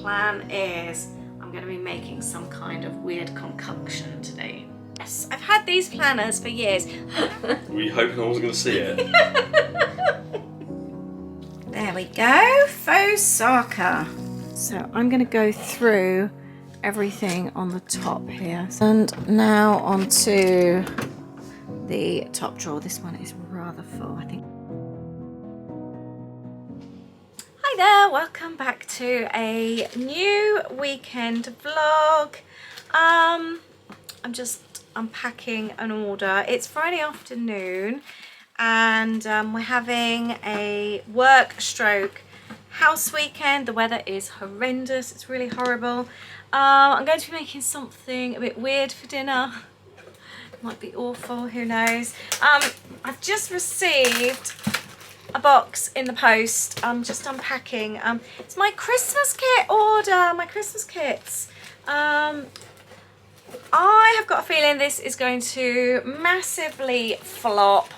plan is I'm going to be making some kind of weird concoction today. Yes, I've had these planners for years. Were you hoping I wasn't going to see it? There we go, Fauxssaka. So I'm going to go through everything on the top here. And now onto the top drawer. This one is rather full, I think. Hi there, welcome back to a new weekend vlog. I'm just unpacking an order. It's Friday afternoon and we're having a work stroke house weekend. The weather is horrendous, it's really horrible. I'm going to be making something a bit weird for dinner. Might be awful, who knows. I've just received a box in the post. I'm just unpacking. It's my Christmas kit order, my Christmas kits. I have got a feeling this is going to massively flop.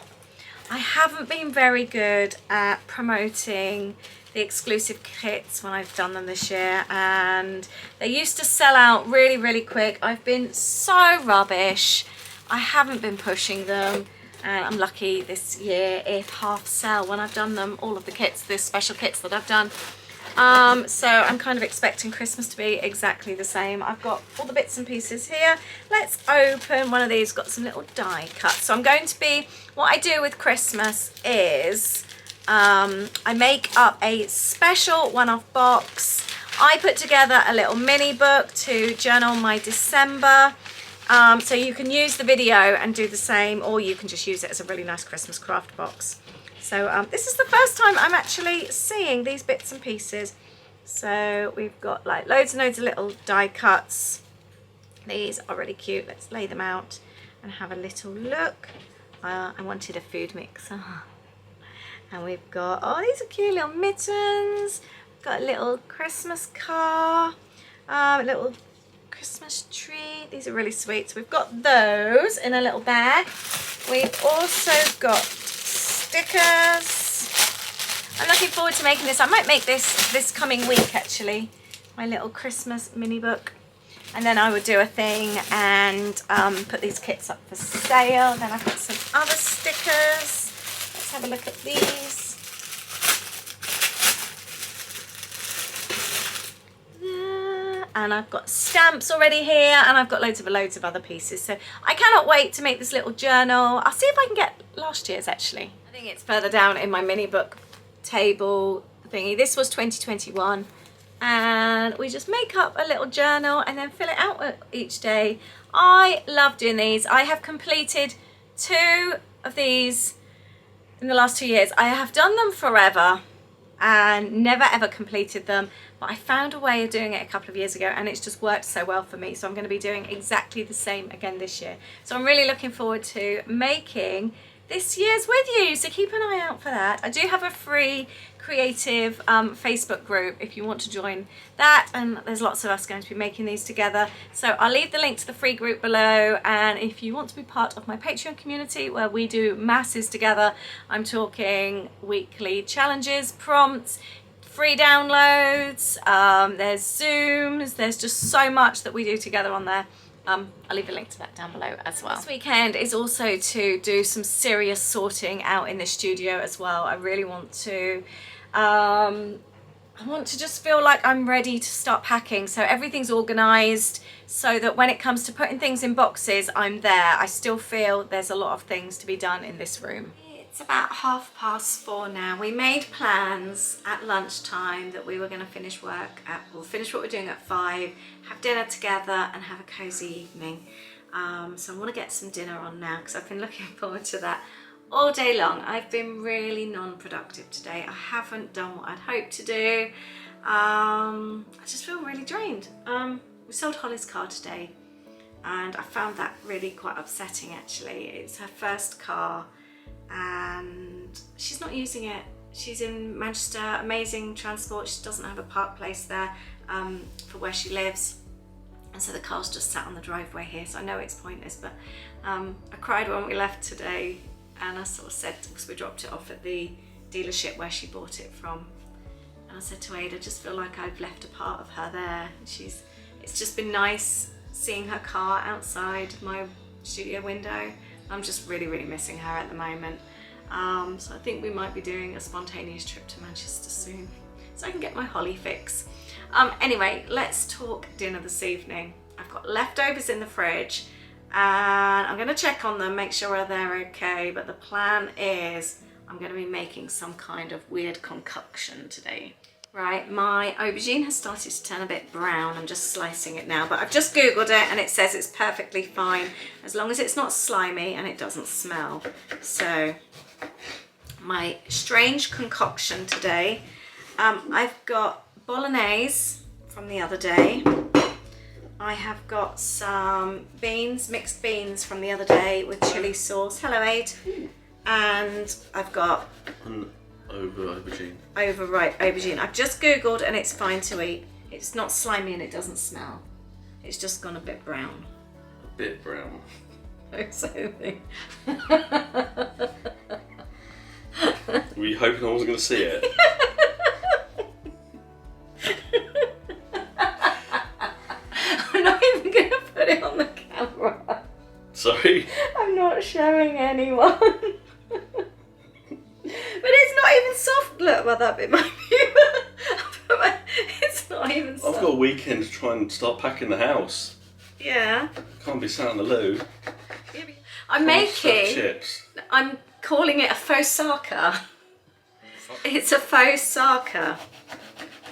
I haven't been very good at promoting the exclusive kits when I've done them this year, and they used to sell out really, really quick. I've been so rubbish. I haven't been pushing them, and I'm lucky this year if half sell when I've done them, all of the kits, the special kits that I've done. So I'm kind of expecting Christmas to be exactly the same. I've got all the bits and pieces here. Let's open one of these. Got some little die cuts. So I'm going to be, what I do with Christmas is I make up a special one-off box. I put together a little mini book to journal my December. So you can use the video and do the same, or you can just use it as a really nice Christmas craft box. So this is the first time I'm actually seeing these bits and pieces. So we've got like loads and loads of little die cuts. These are really cute. Let's lay them out and have a little look. I wanted a food mixer. And we've got, oh, these are cute little mittens. We've got a little Christmas car, a little Christmas tree. These are really sweet. So we've got those in a little bag. We've also got stickers. I'm looking forward to making this. I might make this coming week actually, my little Christmas mini book, and then I would do a thing and put these kits up for sale. Then I've got some other stickers. Let's have a look at these. And I've got stamps already here, and I've got loads of other pieces. So I cannot wait to make this little journal. I'll see if I can get last year's actually. I think it's further down in my mini book table thingy. This was 2021, and we just make up a little journal and then fill it out each day. I love doing these. I have completed 2 of these in the last 2 years. I have done them forever and never ever completed them, but I found a way of doing it a couple of years ago and it's just worked so well for me. So I'm going to be doing exactly the same again this year. So I'm really looking forward to making this year's with you, so keep an eye out for that. I do have a free creative Facebook group if you want to join that, and there's lots of us going to be making these together. So I'll leave the link to the free group below, and if you want to be part of my Patreon community where we do masses together, I'm talking weekly challenges, prompts, free downloads, there's Zooms, there's just so much that we do together on there. I'll leave a link to that down below as well. This weekend is also to do some serious sorting out in the studio as well. I really want to, I want to just feel like I'm ready to start packing. So everything's organised so that when it comes to putting things in boxes, I'm there. I still feel there's a lot of things to be done in this room. It's about 4:30 now. We made plans at lunchtime that we were going to finish work at, we'll finish what we're doing at 5, have dinner together and have a cosy evening. So I want to get some dinner on now because I've been looking forward to that all day long. I've been really non-productive today. I haven't done what I'd hoped to do. I just feel really drained. We sold Holly's car today and I found that really quite upsetting actually. It's her first car and she's not using it. She's in Manchester, amazing transport. She doesn't have a park place there for where she lives, and so the car's just sat on the driveway here, so I know it's pointless, but I cried when we left today, and I sort of said, because we dropped it off at the dealership where she bought it from, and And I said to Ada, I just feel like I've left a part of her there. It's just been nice seeing her car outside my studio window. I'm just really, really missing her at the moment. So I think we might be doing a spontaneous trip to Manchester soon, so I can get my holly fix. Anyway, let's talk dinner this evening. I've got leftovers in the fridge and I'm going to check on them, make sure they're okay, but the plan is I'm going to be making some kind of weird concoction today. Right, my aubergine has started to turn a bit brown. I'm just slicing it now, but I've just Googled it and it says it's perfectly fine as long as it's not slimy and it doesn't smell. So my strange concoction today, I've got bolognese from the other day. I have got some beans, mixed beans from the other day with chili sauce. Hello, Aid. And I've got aubergine. Overripe aubergine. I've just Googled and it's fine to eat. It's not slimy and it doesn't smell. It's just gone a bit brown. A bit brown. Were you hoping I wasn't going to see it? I'm not even going to put it on the camera. Sorry? I'm not showing anyone. But it's not even soft. Look, well, that bit might be. It's not even soft. I've got a weekend to try and start packing the house. Yeah. Can't be sat in the loo. I'm making. Chips. I'm calling it a Fauxssaka. It's a Fauxssaka.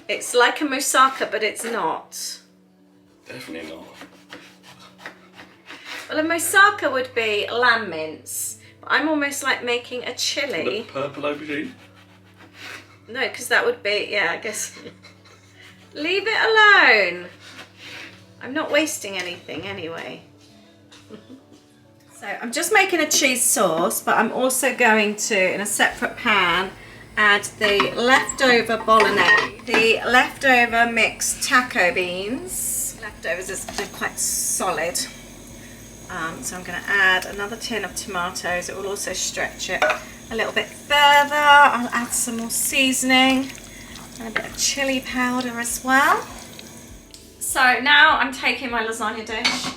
It's like a moussaka, but it's not. Definitely not. Well, a moussaka would be lamb mince. I'm almost like making a chili. The purple aubergine? No, because that would be, yeah, I guess. Leave it alone. I'm not wasting anything anyway. So I'm just making a cheese sauce, but I'm also going to, in a separate pan, add the leftover bolognese, the leftover mixed taco beans. Leftovers is quite solid. So I'm going to add another tin of tomatoes. It will also stretch it a little bit further. I'll add some more seasoning and a bit of chili powder as well. So now I'm taking my lasagna dish.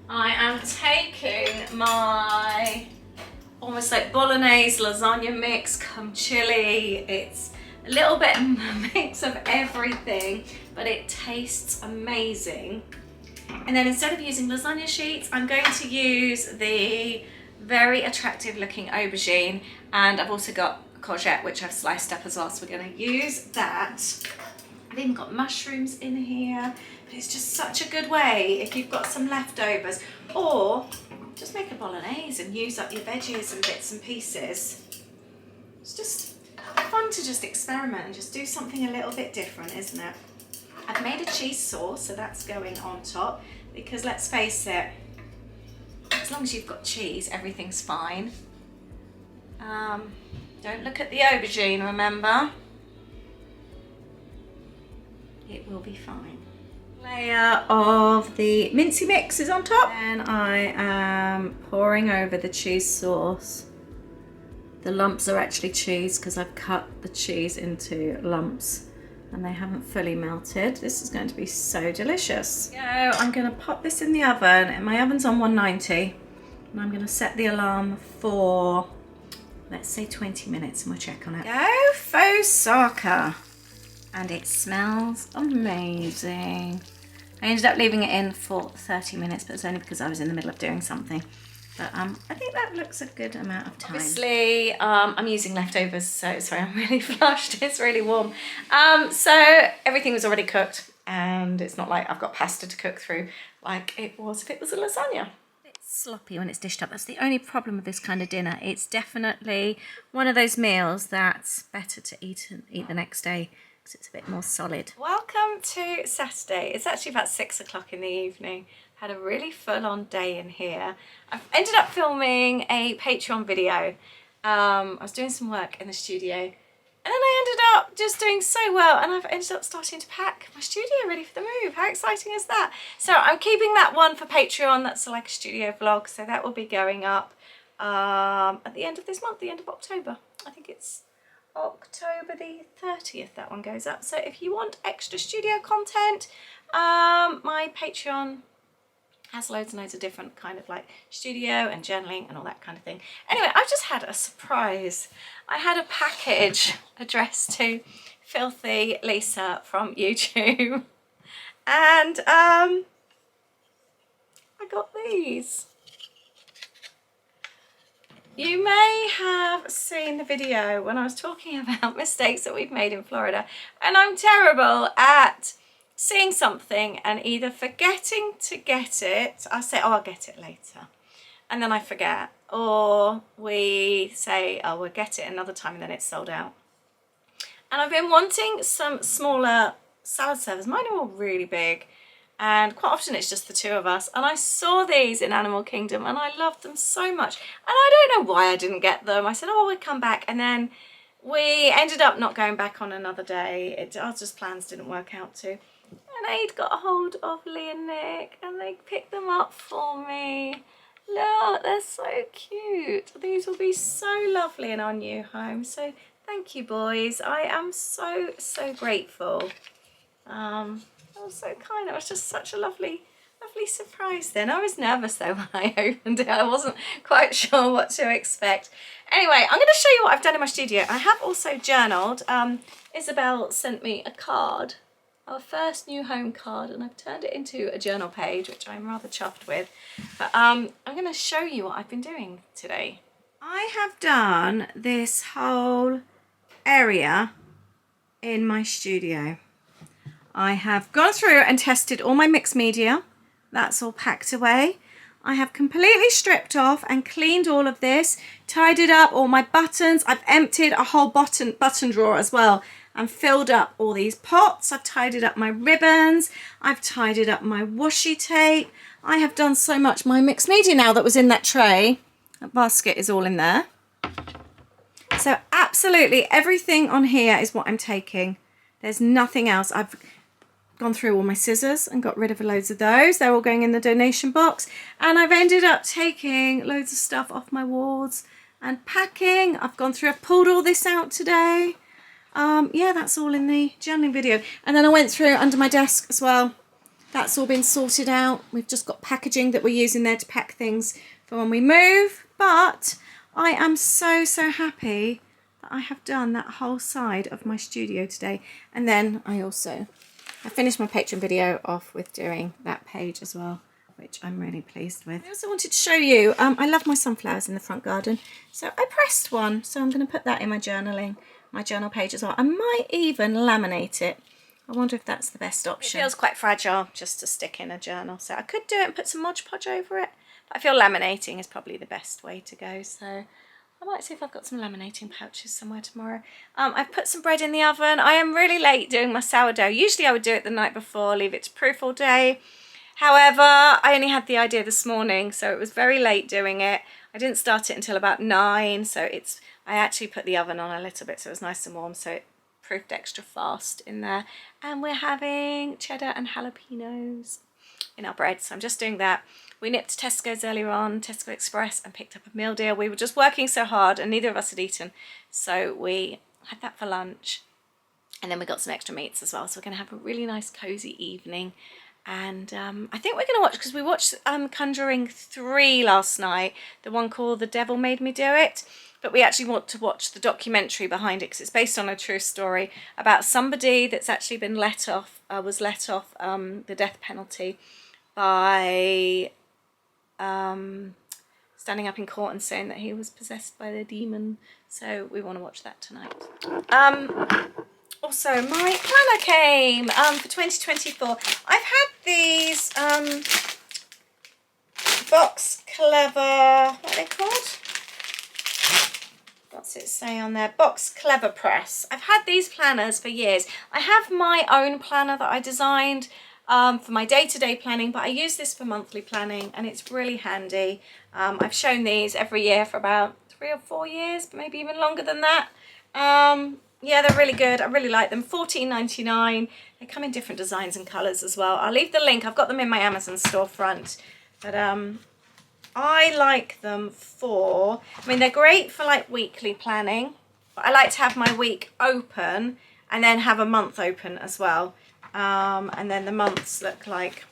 I am taking my almost like bolognese lasagna mix cum chili. It's a little bit of a mix of everything, but it tastes amazing. And then instead of using lasagna sheets, I'm going to use the very attractive looking aubergine, and I've also got courgette which I've sliced up as well, so we're going to use that. I've even got mushrooms in here, but it's just such a good way if you've got some leftovers, or just make a bolognese and use up your veggies and bits and pieces. It's just fun to just experiment and just do something a little bit different, isn't it? I've made a cheese sauce, so that's going on top, because let's face it, as long as you've got cheese, everything's fine. Don't look at the aubergine, remember? It will be fine. Layer of the mincy mix is on top, and I am pouring over the cheese sauce. The lumps are actually cheese because I've cut the cheese into lumps and they haven't fully melted. This is going to be so delicious. So I'm going to pop this in the oven, and my oven's on 190, and I'm going to set the alarm for, let's say, 20 minutes, and we'll check on it. Go Fauxssaka, and it smells amazing. I ended up leaving it in for 30 minutes, but it's only because I was in the middle of doing something. But I think that looks a good amount of time. Obviously, I'm using leftovers, so sorry, I'm really flushed. It's really warm. So everything was already cooked, and it's not like I've got pasta to cook through like it was if it was a lasagna. It's sloppy when it's dished up. That's the only problem with this kind of dinner. It's definitely one of those meals that's better to eat the next day because it's a bit more solid. Welcome to Saturday. It's actually about 6 o'clock in the evening. Had a really full-on day in here. I've ended up filming a Patreon video. I was doing some work in the studio, and then I ended up just doing so well, and I've ended up starting to pack my studio ready for the move. How exciting is that? So I'm keeping that one for Patreon. That's like a studio vlog, so that will be going up at the end of this month, the end of October. I think it's October the 30th that one goes up. So if you want extra studio content, my Patreon has loads and loads of different kind of like studio and journaling and all that kind of thing. Anyway, I've just had a surprise. I had a package addressed to Filthy Lisa from YouTube, and I got these. You may have seen the video when I was talking about mistakes that we've made in Florida, and I'm terrible at seeing something and either forgetting to get it. I say, oh, I'll get it later, and then I forget, or we say, oh, we'll get it another time, and then it's sold out. And I've been wanting some smaller salad servers. Mine are all really big, and quite often it's just the two of us, and I saw these in Animal Kingdom and I loved them so much, and I don't know why I didn't get them. I said, oh, we'll come back, and then we ended up not going back on another day. Our just plans didn't work out too. And Aid got a hold of Lee and Nick, and they picked them up for me. Look, they're so cute. These will be so lovely in our new home. So thank you, boys. I am so, so grateful. That was so kind. It was just such a lovely surprise then. I was nervous though when I opened it. I wasn't quite sure what to expect. Anyway, I'm going to show you what I've done in my studio. I have also journaled. Isabel sent me a card, our first new home card, and I've turned it into a journal page, which I'm rather chuffed with. But I'm going to show you what I've been doing today. I have done this whole area in my studio. I have gone through and tested all my mixed media. That's all packed away. I have completely stripped off and cleaned all of this, tidied up all my buttons. I've emptied a whole button drawer as well and filled up all these pots. I've tidied up my ribbons. I've tidied up my washi tape. I have done so much. My mixed media now that was in that tray, that basket is all in there. So absolutely everything on here is what I'm taking. There's nothing else. I've gone through all my scissors and got rid of loads of those. They're all going in the donation box. And I've ended up taking loads of stuff off my walls and packing. I've gone through, I've pulled all this out today. Yeah, that's all in the journaling video. And then I went through under my desk as well. That's all been sorted out. We've just got packaging that we're using there to pack things for when we move. But I am so, so happy that I have done that whole side of my studio today. And then I finished my Patreon video off with doing that page as well, which I'm really pleased with. I also wanted to show you, I love my sunflowers in the front garden. So I pressed one, so I'm going to put that in my journal page as well. I might even laminate it. I wonder if that's the best option. It feels quite fragile just to stick in a journal. So I could do it and put some Mod Podge over it. But I feel laminating is probably the best way to go. So I might see if I've got some laminating pouches somewhere tomorrow. I've put some bread in the oven. I am really late doing my sourdough. Usually I would do it the night before, leave it to proof all day. However, I only had the idea this morning, so it was very late doing it. I didn't start it until about 9, so I actually put the oven on a little bit so it was nice and warm, so it proofed extra fast in there. And we're having cheddar and jalapenos in our bread, so I'm just doing that. We nipped to Tesco's earlier on, Tesco Express, and picked up a meal deal. We were just working so hard and neither of us had eaten, so we had that for lunch. And then we got some extra meats as well, so we're going to have a really nice cosy evening. And I think we're going to watch, because we watched Conjuring 3 last night, the one called The Devil Made Me Do It. But we actually want to watch the documentary behind it, because it's based on a true story about somebody that's actually been was let off the death penalty by standing up in court and saying that he was possessed by the demon. So we want to watch that tonight. Also, my planner came for 2024. I've had these Box Clever, what are they called? What's it say on there? Box Clever Press. I've had these planners for years. I have my own planner that I designed for my day-to-day planning, but I use this for monthly planning and it's really handy. I've shown these every year for about 3 or 4 years, maybe even longer than that. Yeah, they're really good. I really like them. $14.99. They come in different designs and colours as well. I'll leave the link. I've got them in my Amazon storefront. But I like them for, I mean, they're great for like weekly planning, But I like to have my week open and then have a month open as well. And then the months look like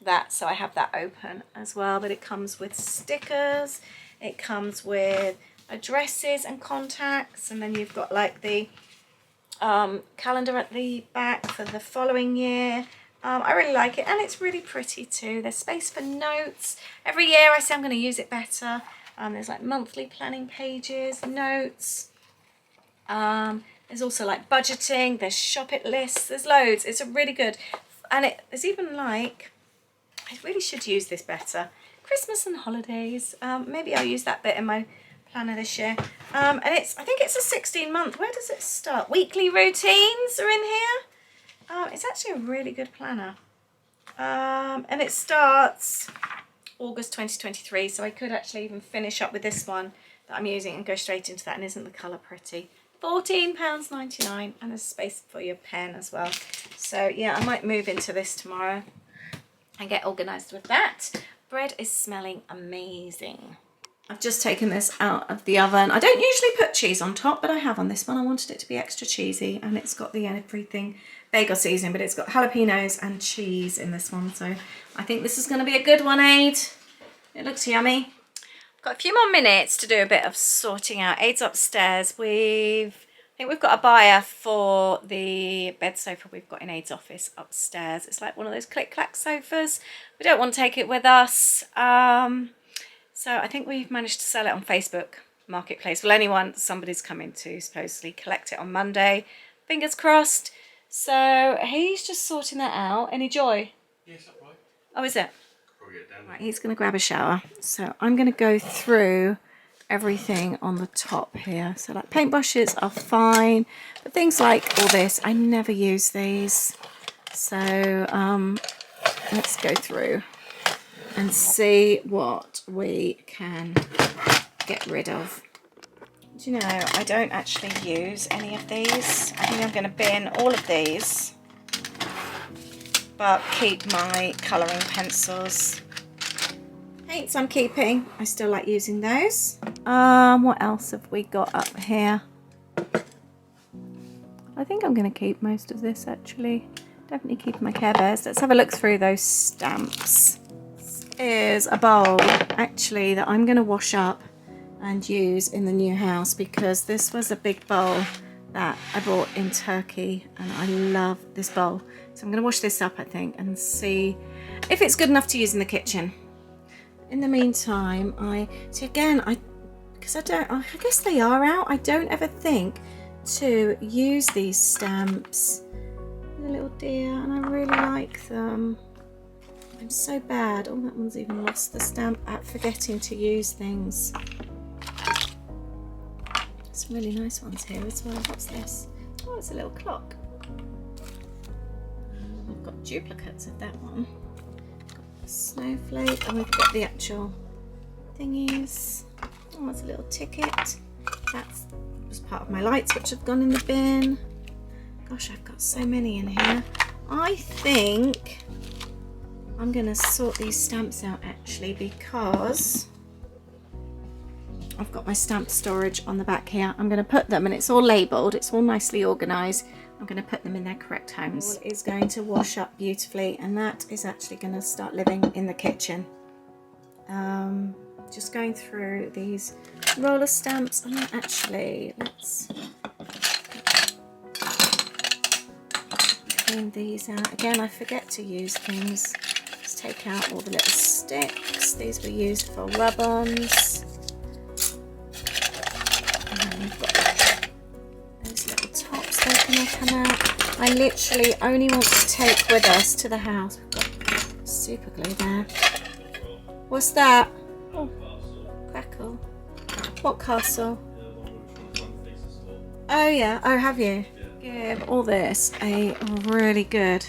that, so I have that open as well. But it comes with stickers, it comes with addresses and contacts, and then you've got like the calendar at the back for the following year. I really like it, and it's really pretty too. There's space for notes. Every year I say I'm going to use it better. There's like monthly planning pages, notes. There's also like budgeting, there's shop it lists, there's loads. It's a really good, and there's even like, I really should use this better. Christmas and holidays. Maybe I'll use that bit in my planner this year. And I think it's a 16-month. Where does it start? Weekly routines are in here. It's actually a really good planner. And it starts August 2023, so I could actually even finish up with this one that I'm using and go straight into that. And isn't the colour pretty? £14.99, and there's space for your pen as well. So yeah, I might move into this tomorrow and get organised with that. Bread is smelling amazing. I've just taken this out of the oven. I don't usually put cheese on top, but I have on this one. I wanted it to be extra cheesy, and it's got the everything bagel seasoning, but it's got jalapenos and cheese in this one. So I think this is going to be a good one, Aid. It looks yummy. I've got a few more minutes to do a bit of sorting out. Aid's upstairs. I think we've got a buyer for the bed sofa we've got in Aid's office upstairs. It's like one of those click-clack sofas. We don't want to take it with us. So I think we've managed to sell it on Facebook Marketplace. Well, somebody's coming to supposedly collect it on Monday. Fingers crossed. So he's just sorting that out. Any joy? Yes, that's right. Oh, is it? Right, he's going to grab a shower. So I'm going to go through everything on the top here. So like paintbrushes are fine, but things like all this, I never use these. So let's go through and see what we can get rid of. Do you know, I don't actually use any of these. I think I'm going to bin all of these, but keep my colouring pencils. Paints I'm keeping. I still like using those. What else have we got up here? I think I'm going to keep most of this actually. Definitely keep my Care Bears. Let's have a look through those stamps. This is a bowl actually that I'm going to wash up and use in the new house, because this was a big bowl that I bought in Turkey and I love this bowl. So I'm going to wash this up, I think, and see if it's good enough to use in the kitchen. In the meantime, I guess they are out. I don't ever think to use these stamps. The little deer, and I really like them. I'm so bad. Oh, that one's even lost the stamp at forgetting to use things. Some really nice ones here as well. What's this? Oh, it's a little clock. I've got duplicates of that one. Snowflake, and we've got the actual thingies. Oh, it's a little ticket. That was part of my lights, which have gone in the bin. Gosh, I've got so many in here. I think I'm going to sort these stamps out actually, because I've got my stamp storage on the back here. I'm going to put them, and it's all labelled, it's all nicely organised. I'm going to put them in their correct homes. It is going to wash up beautifully, and that is actually going to start living in the kitchen. Just going through these roller stamps. Oh, actually, let's clean these out. Again, I forget to use things. Let's take out all the little sticks. These were used for rub-ons. And we've got those little tops that can all come out. I literally only want to take with us to the house. We've got super glue there. What's that? Oh, crackle. What castle? Oh yeah, oh have you? Give all this a really good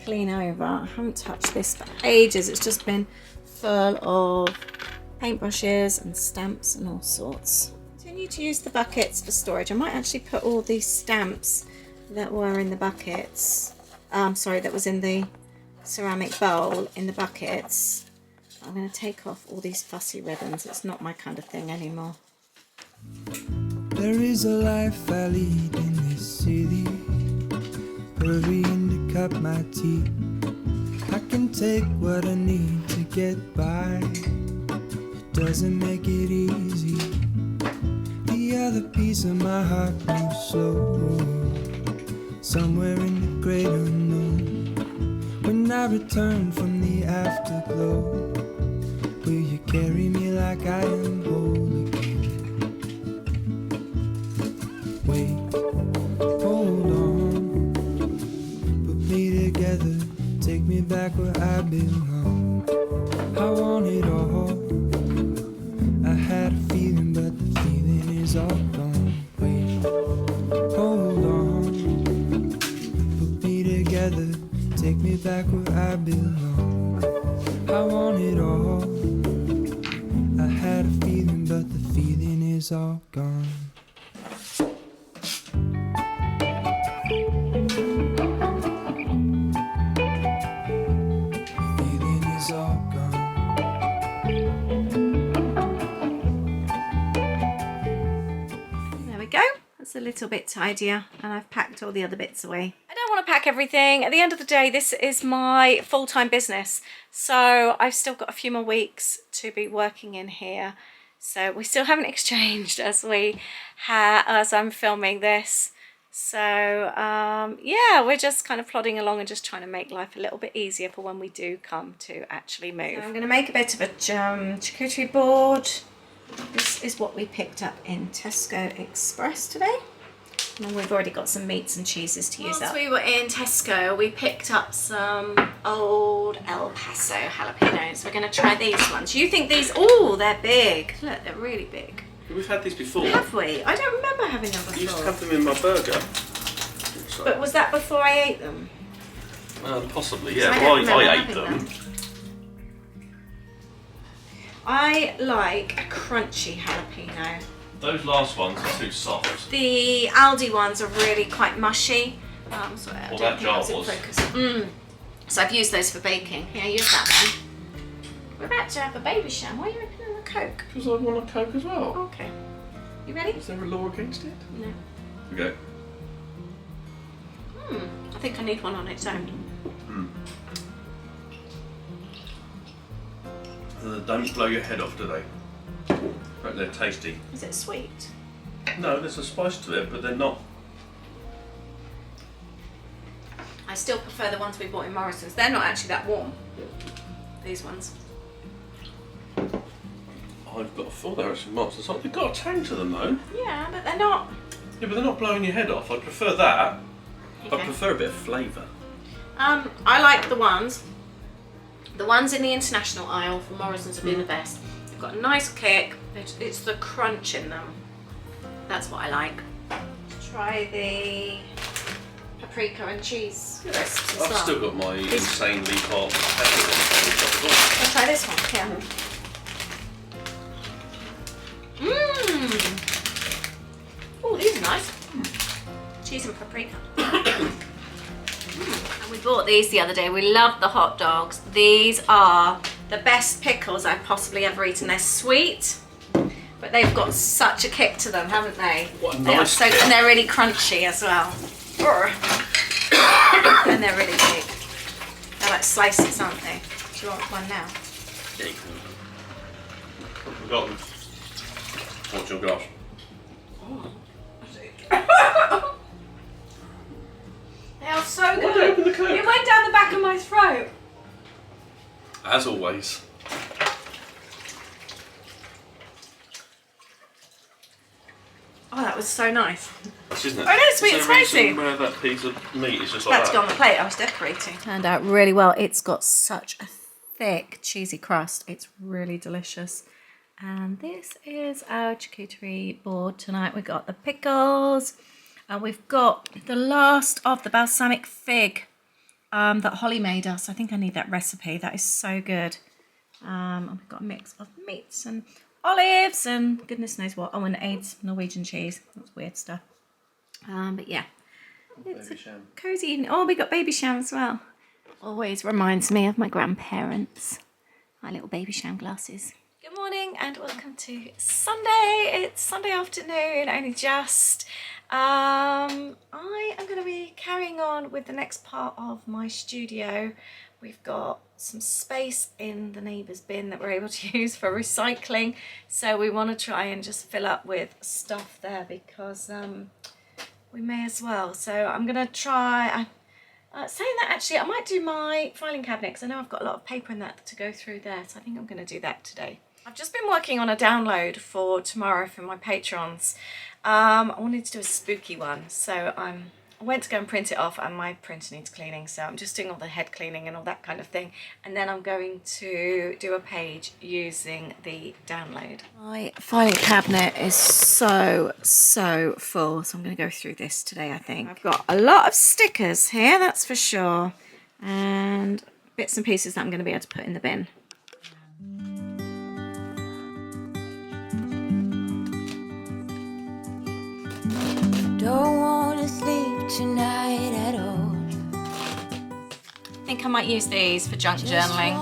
clean over. I haven't touched this for ages. It's just been full of paintbrushes and stamps and all sorts. Continue to use the buckets for storage. I might actually put all these stamps that were in the buckets, that was in the ceramic bowl in the buckets. I'm going to take off all these fussy ribbons. It's not my kind of thing anymore. There is a life I lead in this city, hurrying to cut my teeth. I can take what I need to get by. It doesn't make it easy. The other piece of my heart moves slow, somewhere in the great unknown. When I return from the afterglow, will you carry me like I am whole again? Wait, hold on, put me together, take me back where I belong. I want it all. I had a feeling, but the feeling is all gone. Wait, hold on, put me together, take me back where I belong. I want it all. I had a feeling, but the feeling is all gone. Feeling is all gone. There we go. That's a little bit tidier, and I've packed all the other bits away. I don't want to pack everything. At the end of the day, this is my full-time business, so I've still got a few more weeks to be working in here. So we still haven't exchanged as I'm filming this. So yeah, we're just kind of plodding along and just trying to make life a little bit easier for when we do come to actually move. So I'm going to make a bit of a charcuterie board. This is what we picked up in Tesco Express today. And we've already got some meats and cheeses to use up. Whilst we were in Tesco, we picked up some old El Paso jalapenos. We're going to try these ones. You think these... Oh, they're big. Look, they're really big. We've had these before. Have we? I don't remember having them before. I used to have them in my burger. So. But was that before I ate them? Possibly, yeah. Well, I ate them. I like a crunchy jalapeno. Those last ones are too soft. The Aldi ones are really quite mushy. Sorry, I Well, don't that think I was jar in was. focus. So I've used those for baking. Yeah, use that one. We're about to have a baby shower. Why are you opening a Coke? Because I want a Coke as well. Okay. You ready? Is there a law against it? No. Okay. I think I need one on its own. They don't blow your head off, do they? But they're tasty. Is it sweet? No, there's a spice to it, but they're not. I still prefer the ones we bought in Morrison's. They're not actually that warm. These ones. I've got a thought they're actually monsters. They've got a tang to them though. Yeah, but they're not. Yeah, but they're not blowing your head off. I prefer that. Okay. I prefer a bit of flavour. I like the ones. The ones in the international aisle for Morrison's have been the best. They've got a nice kick. It's the crunch in them. That's what I like. Try the paprika and cheese crisps as I've well. still got my insanely hot pepper on. Let's try this one. Yeah. Oh, these are nice. Cheese and paprika. And we bought these the other day. We love the hot dogs. These are the best pickles I've possibly ever eaten. They're sweet, but they've got such a kick to them, haven't they? What a They are nice so, kick. and they're really crunchy as well. And they're really big. They're like slices, aren't they? Do you want one now? Yeah, you can. I've got them. What's your glass? They are so Why good. don't you open the Coke? It went down the back of my throat. As always. Oh, that was so nice. Isn't it? Oh, no, sweet and Is there a spicy. reason where that piece of meat is just like That's that? gone on the plate. I was decorating. Turned out really well. It's got such a thick, cheesy crust. It's really delicious. And this is our charcuterie board tonight. We've got the pickles. And we've got the last of the balsamic fig that Holly made us. I think I need that recipe. That is so good. And we've got a mix of meats and olives and goodness knows what. Oh, and AIDS Norwegian cheese. That's weird stuff. But yeah, it's a cozy evening. Oh, we got baby sham as well. Always reminds me of my grandparents. My little baby sham glasses. Good morning. morning and welcome to Sunday. It's Sunday afternoon, only just. I am going to be carrying on with the next part of my studio. We've got some space in the neighbour's bin that we're able to use for recycling, so we want to try and just fill up with stuff there because we may as well. So I'm going to try, saying that actually I might do my filing cabinet because I know I've got a lot of paper in that to go through there, so I think I'm going to do that today. I've just been working on a download for tomorrow for my patrons. I wanted to do a spooky one, so I went to go and print it off and my printer needs cleaning, so I'm just doing all the head cleaning and all that kind of thing, and then I'm going to do a page using the download. My filing cabinet is so full, so I'm going to go through this today. I think I've got a lot of stickers here, that's for sure, and bits and pieces that I'm going to be able to put in the bin. Don't wanna sleep tonight at all. I think I might use these for junk journaling.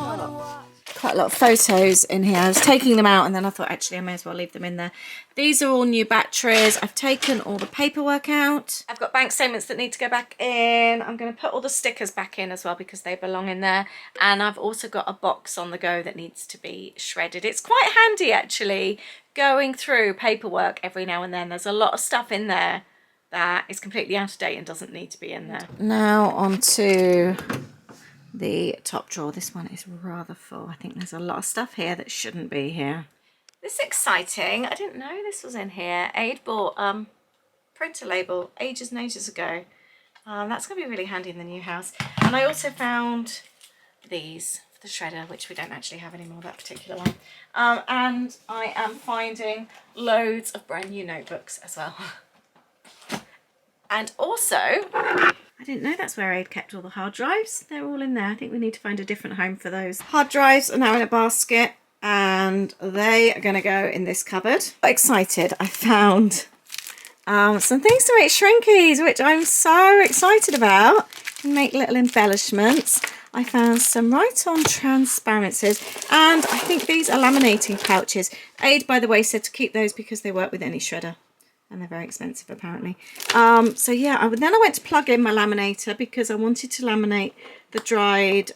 Quite a lot of photos in here. I was taking them out and then I thought actually I may as well leave them in there. These are all new batteries. I've taken all the paperwork out. I've got bank statements that need to go back in. I'm going to put all the stickers back in as well because they belong in there. And I've also got a box on the go that needs to be shredded. It's quite handy actually going through paperwork every now and then. There's a lot of stuff in there that is completely out of date and doesn't need to be in there. Now onto the top drawer. This one is rather full. I think there's a lot of stuff here that shouldn't be here. This is exciting. I didn't know this was in here. Aid bought printer label ages and ages ago. That's going to be really handy in the new house. And I also found these for the shredder, which we don't actually have anymore, that particular one. And I am finding loads of brand new notebooks as well. And also, I didn't know that's where Aid kept all the hard drives. They're all in there. I think we need to find a different home for those. Hard drives are now in a basket and they are going to go in this cupboard. Excited. I found some things to make shrinkies, which I'm so excited about. And make little embellishments. I found some Write-On transparencies and I think these are laminating pouches. Aid, by the way, said to keep those because they work with any shredder. And they're very expensive apparently. So yeah, then I went to plug in my laminator because I wanted to laminate the dried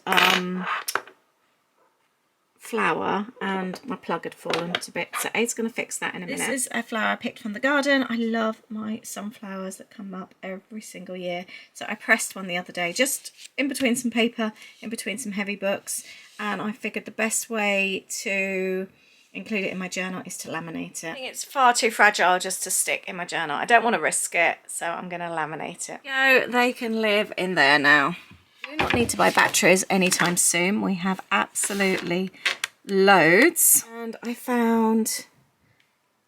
flower and my plug had fallen to bits. So Aid's going to fix that in a minute. This is a flower I picked from the garden. I love my sunflowers that come up every single year. So I pressed one the other day, just in between some paper, in between some heavy books. And I figured the best way to include it in my journal is to laminate it. I think it's far too fragile just to stick in my journal. I don't want to risk it, so I'm going to laminate it. So they can live in there now. We do not need to buy batteries anytime soon. We have absolutely loads. And I found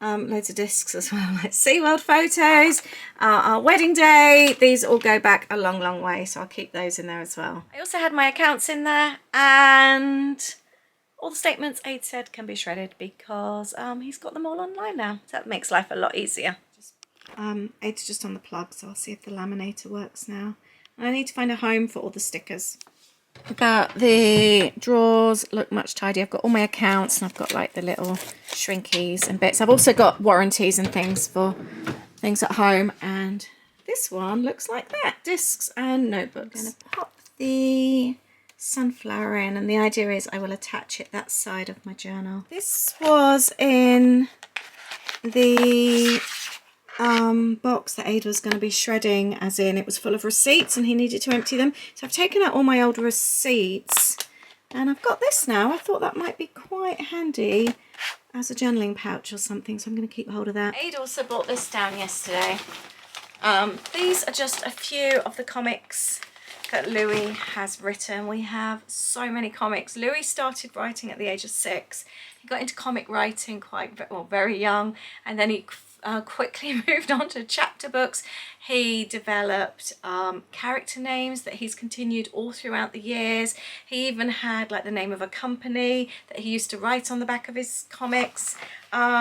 loads of discs as well, like SeaWorld photos, our wedding day. These all go back a long way, so I'll keep those in there as well. I also had my accounts in there and all the statements Aid said can be shredded because he's got them all online now. So that makes life a lot easier. Aid's just on the plug, so I'll see if the laminator works now. And I need to find a home for all the stickers. The drawers look much tidier. I've got all my accounts and I've got like the little shrinkies and bits. I've also got warranties and things for things at home. And this one looks like that. Discs and notebooks. I'm going to pop the sunflower in, and the idea is I will attach it that side of my journal. This was in the box that Aid was going to be shredding, as in it was full of receipts and he needed to empty them. So I've taken out all my old receipts and I've got this now. I thought that might be quite handy as a journaling pouch or something, so I'm going to keep hold of that. Aid also brought this down yesterday. These are just a few of the comics that Louis has written. We have so many comics. Louis started writing at the age of 6. He got into comic writing very young, and then he quickly moved on to chapter books. He developed character names that he's continued all throughout the years. He even had like the name of a company that he used to write on the back of his comics.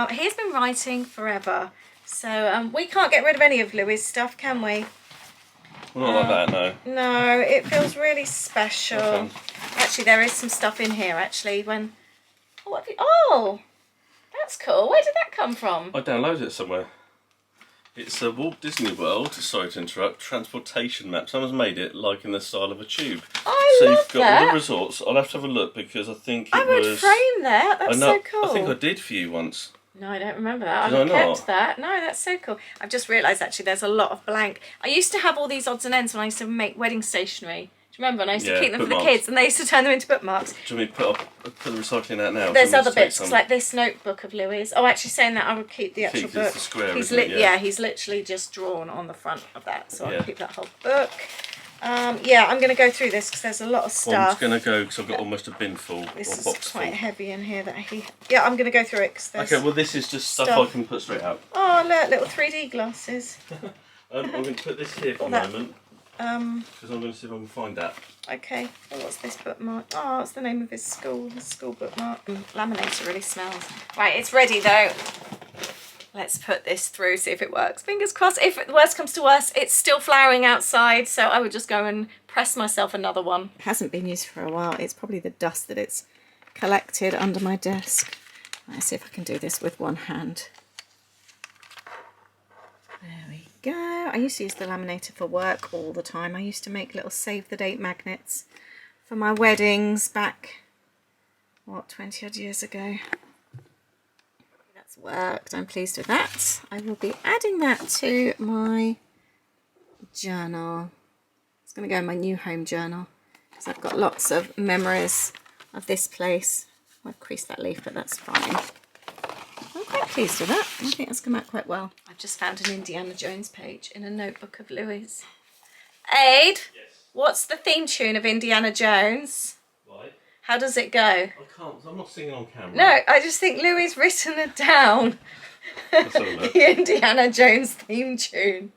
He's been writing forever, so we can't get rid of any of Louis' stuff, can we? Not like that, no. No, it feels really special. Actually, there is some stuff in here, actually. Oh, That's cool. Where did that come from? I downloaded it somewhere. It's a Walt Disney World, sorry to interrupt, transportation map. Someone's made it like in the style of a tube. I so love you've got that. all the resorts. I'll have to have a look because I think I would frame that. That's so cool. I think I did for you once. No, I don't remember that. Did I've I kept not? that. No, that's so cool. I've just realised actually there's a lot of blank. I used to have all these odds and ends when I used to make wedding stationery. Do you remember? And I used to keep them for the kids and they used to turn them into bookmarks. Do you want me to put the recycling out now? There's other bits, like this notebook of Louis'. Oh, actually saying that I would keep the actual book. The square, he's he's literally just drawn on the front of that. So I'll keep that whole book. Yeah, I'm going to go through this because there's a lot of stuff. Well, I'm just going to go because I've got almost a bin full. This or box is quite full. heavy in here. Yeah, I'm going to go through it because there's... Okay, well this is just stuff I can put straight out. Oh, look, little 3D glasses. I'm going to put this here for a moment. Because I'm going to see if I can find that. Okay. Oh, what's this bookmark? Oh, it's the name of his school bookmark. Laminator really smells. Right, it's ready though. Let's put this through, see if it works. Fingers crossed. If the worst comes to worst, it's still flowering outside, so I would just go and press myself another one. It hasn't been used for a while. It's probably the dust that it's collected under my desk. Let's see if I can do this with one hand. There we go. I used to use the laminator for work all the time. I used to make little save the date magnets for my weddings back, what, 20 odd years ago. That's worked. I'm pleased with that. I will be adding that to my journal. It's going to go in my new home journal because I've got lots of memories of this place. I've creased that leaf, but that's fine. I'm quite pleased with that. I think that's come out quite well. I've just found an Indiana Jones page in a notebook of Louis'. Aid, yes. What's the theme tune of Indiana Jones? Right. How does it go? I can't, I'm not singing on camera. No, I just think Louis' written it down. The Indiana Jones theme tune.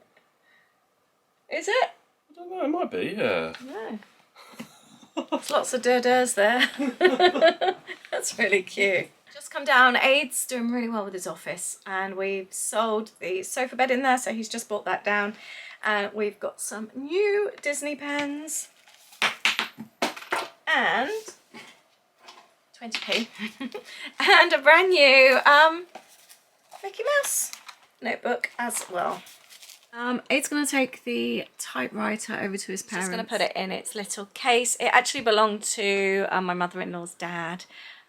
Is it? I don't know, it might be, yeah. No. There's lots of durs there. That's really cute. Just come down. Aid's doing really well with his office, and we've sold the sofa bed in there, so he's just brought that down. And we've got some new Disney pens and 20p and a brand new Mickey Mouse notebook as well. Aid's going to take the typewriter over to his parents. Just going to put it in its little case. It actually belonged to my mother-in-law's dad.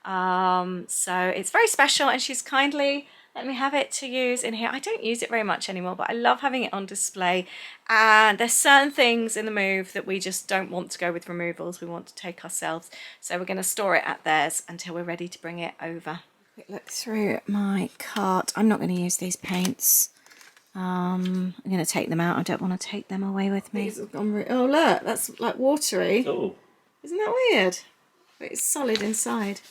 So it's very special, and she's kindly let me have it to use in here. I don't use it very much anymore, but I love having it on display. And there's certain things in the move that we just don't want to go with removals. We want to take ourselves. So we're going to store it at theirs until we're ready to bring it over. Quick look through my cart. I'm not going to use these paints. I'm going to take them out. I don't want to take them away with me. Oh look, that's like watery. Oh. Isn't that weird? But it's solid inside.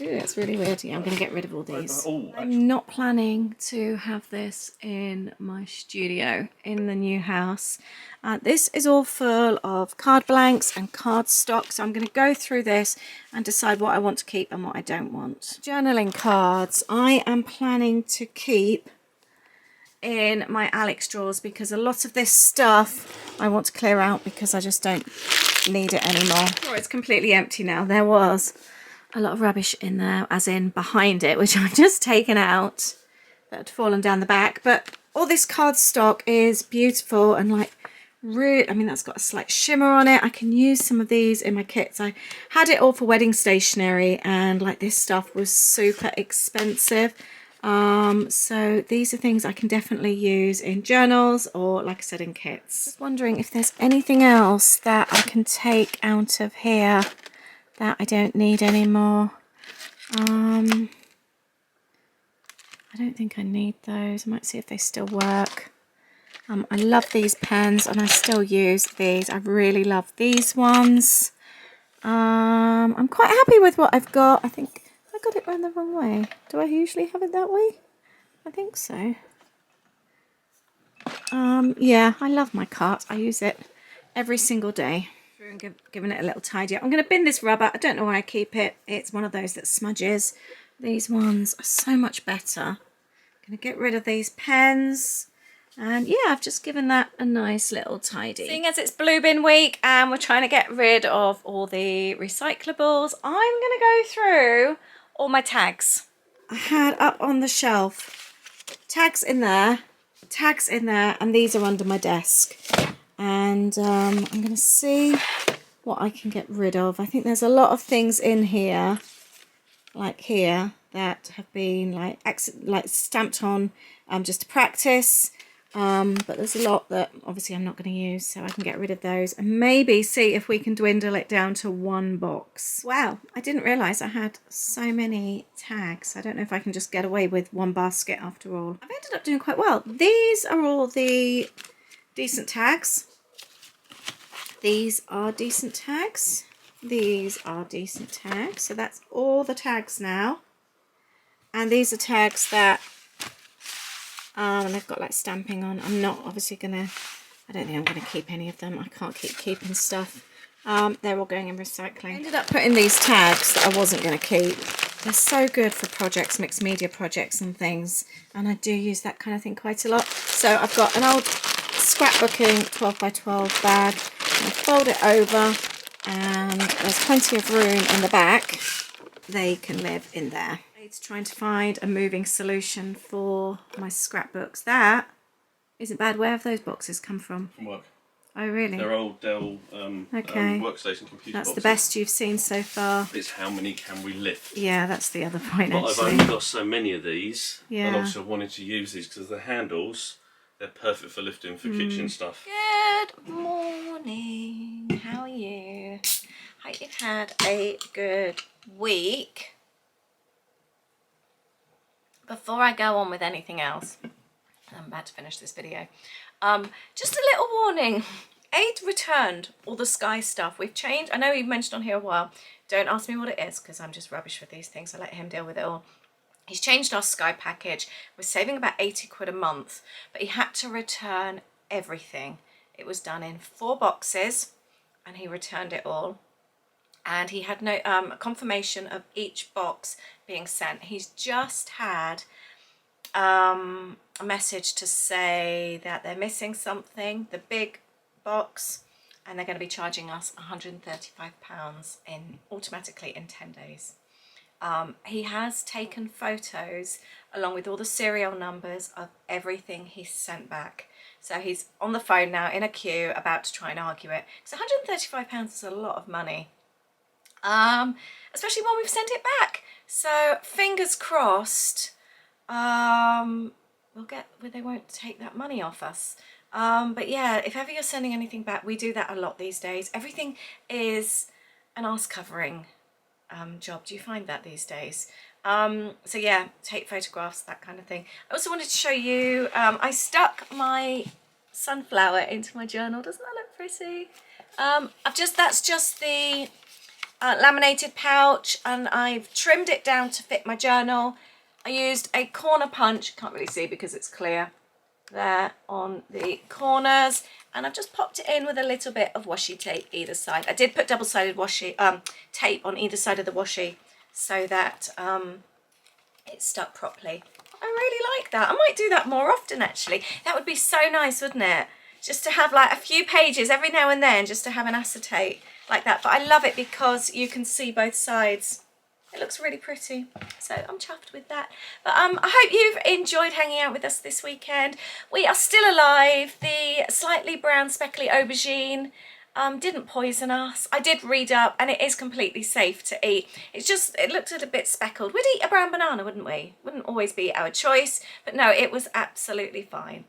Ooh, that's really weird. Yeah, I'm going to get rid of all these. I'm not planning to have this in my studio in the new house. This is all full of card blanks and card stock, so I'm going to go through this and decide what I want to keep and what I don't want. Journaling cards I am planning to keep in my Alex drawers because a lot of this stuff I want to clear out because I just don't need it anymore. Oh, it's completely empty now. There was a lot of rubbish in there, as in behind it, which I've just taken out that had fallen down the back. But all this card stock is beautiful and like really, I mean, that's got a slight shimmer on it. I can use some of these in my kits. I had it all for wedding stationery, and like this stuff was super expensive. So these are things I can definitely use in journals or, like I said, in kits. Just wondering if there's anything else that I can take out of here that I don't need anymore. I don't think I need those. I might see if they still work. I love these pens and I still use these. I really love these ones. I'm quite happy with what I've got. I think I got it round the wrong way. Do I usually have it that way? I think so. Yeah, I love my cart. I use it every single day. And giving it a little tidy up. I'm going to bin this rubber. I don't know why I keep it. It's one of those that smudges. These ones are so much better. I'm going to get rid of these pens. And yeah, I've just given that a nice little tidy. Seeing as it's Blue Bin week and we're trying to get rid of all the recyclables, I'm going to go through all my tags. I had up on the shelf tags in there, and these are under my desk. And I'm going to see what I can get rid of. I think there's a lot of things in here, like here, that have been like stamped on just to practice. But there's a lot that obviously I'm not going to use, so I can get rid of those and maybe see if we can dwindle it down to one box. Wow, I didn't realise I had so many tags. I don't know if I can just get away with one basket after all. I've ended up doing quite well. These are all the decent tags. These are decent tags. These are decent tags. So that's all the tags now. And these are tags that and they've got like stamping on. I'm not obviously gonna, I don't think I'm gonna keep any of them. I can't keep keeping stuff. They're all going in recycling. I ended up putting these tags that I wasn't gonna keep. They're so good for projects, mixed media projects and things. And I do use that kind of thing quite a lot. So I've got an old scrapbooking 12 by 12 bag. I fold it over and there's plenty of room in the back. They can live in there. It's trying to find a moving solution for my scrapbooks. That isn't bad. Where have those boxes come from? From work. Oh, really? They're old Dell workstation computer That's boxes. the best you've seen so far. It's how many can we lift? Yeah, that's the other point, But actually. I've only got so many of these. Yeah. And also wanted to use these because the handles, they're perfect for lifting for kitchen stuff. Good morning. How are you? Hope you've had a good week. Before I go on with anything else, I'm about to finish this video. Just a little warning. Aid returned all the Sky stuff. We've changed. I know we've mentioned on here a while. Don't ask me what it is because I'm just rubbish with these things. I let him deal with it all. He's changed our Sky package. We're saving about 80 quid a month, but he had to return everything. It was done in 4 boxes and he returned it all. And he had no confirmation of each box being sent. He's just had a message to say that they're missing something, the big box, and they're going to be charging us £135 automatically in 10 days. He has taken photos along with all the serial numbers of everything he's sent back. So he's on the phone now in a queue about to try and argue it. So £135 is a lot of money. Especially when we've sent it back. So fingers crossed, they won't take that money off us. But yeah, if ever you're sending anything back, we do that a lot these days. Everything is an arse covering job. Do you find that these days? So yeah, take photographs, that kind of thing. I also wanted to show you, I stuck my sunflower into my journal. Doesn't that look pretty? That's just the laminated pouch, and I've trimmed it down to fit my journal. I used a corner punch, can't really see because it's clear, there on the corners, and I've just popped it in with a little bit of washi tape either side. I did put double-sided washi tape on either side of the washi so that it stuck properly. I really like that. I might do that more often actually. That would be so nice, wouldn't it? Just to have like a few pages every now and then, just to have an acetate like that. But I love it because you can see both sides. It looks really pretty, so I'm chuffed with that. But I hope you've enjoyed hanging out with us this weekend. We are still alive. The slightly brown speckly aubergine didn't poison us. I did read up, and it is completely safe to eat. It's just, it looked a bit speckled. We'd eat a brown banana, wouldn't we? Wouldn't always be our choice, but no, it was absolutely fine.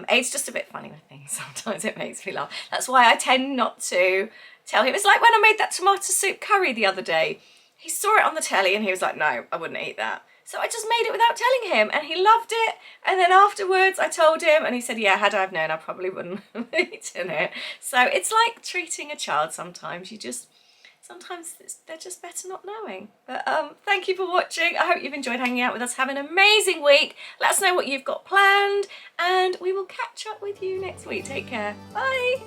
Aid's just a bit funny with things. Sometimes it makes me laugh. That's why I tend not to tell him. It's like when I made that tomato soup curry the other day. He saw it on the telly and he was like, no, I wouldn't eat that. So I just made it without telling him, and he loved it. And then afterwards I told him and he said, yeah, had I have known, I probably wouldn't have eaten it. So it's like treating a child sometimes. Sometimes they're just better not knowing. But thank you for watching. I hope you've enjoyed hanging out with us. Have an amazing week. Let us know what you've got planned, and we will catch up with you next week. Take care. Bye.